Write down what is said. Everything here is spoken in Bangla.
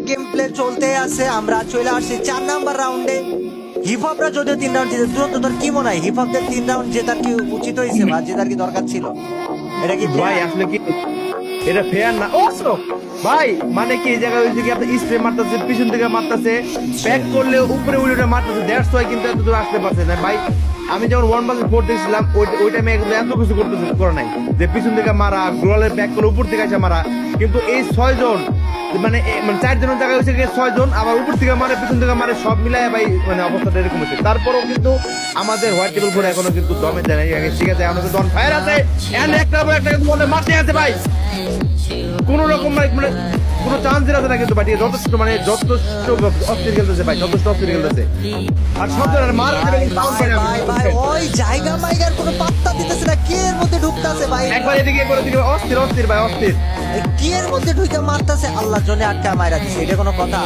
গেম প্লে চলতে আছে, আমরা চলে আসছি 4 নাম্বার রাউন্ডে। হিপহপরা যদিও 3 রাউন্ড জিতে, তোর কি মনে হয় হিপহপদের 3 রাউন্ড জেতার কি উচিত হয়েছে বা জেতার কি দরকার ছিল? এটা কি ভাই আসলে কি এটা ফেয়ার না? ও ভাই মানে কি এই জায়গায় হয়েছে কি আপনি স্প্রে মারতেছে, পিছন থেকে মারতেছে, ব্যাক করলে উপরে উল্টে মারতেছে, দ্যাটস ওয়াই কিন্তু এত দূর আসতে পারছে না ভাই। আমি যখন 1 vs 4 দেখছিলাম ওই টাইমে এত কিছু করে নাই, যে পিছন থেকে মারা, গ্লোয়ালের ব্যাক করে উপর থেকে এসে মারা। কিন্তু এই 6 জন মানে 4 জনের জায়গায় হয়েছে 6 জন, আবার উপর থেকে মারে, পিছন থেকে মারে, সব মিলায় ভাই মানে অবস্থাটা এরকম হচ্ছে। তারপরেও কিন্তু আমাদের হোয়াইট টেবিল করে এখনো কিন্তু দমে দেয় নাই, ঠিক আছে এখনো কিন্তু অন ফায়ার আছে, এন্ড একটা কিন্তু মনে মারতে আছে ভাই, কোন রকম মানে কোনো চান্স আছে না কিন্তু ভাই, যথেষ্ট মানে যথেষ্ট অস্থির খেলতেছে ভাই, যথেষ্ট অস্থির খেলতেছে। আর সব ধরনের মার ভাই ওই জায়গা মাইগার কোনো পাত্তা দিতেছে না, কি এর মধ্যে ঢুকতাছে ভাই, একবার এদিকে একবার ওদিকে, অস্থির অস্থির ভাই অস্থির। কি এর মধ্যে ঢুকে মারতাছে, আল্লাহর জন্য আটকা মাইরা দিছে, এটা কোনো কথা?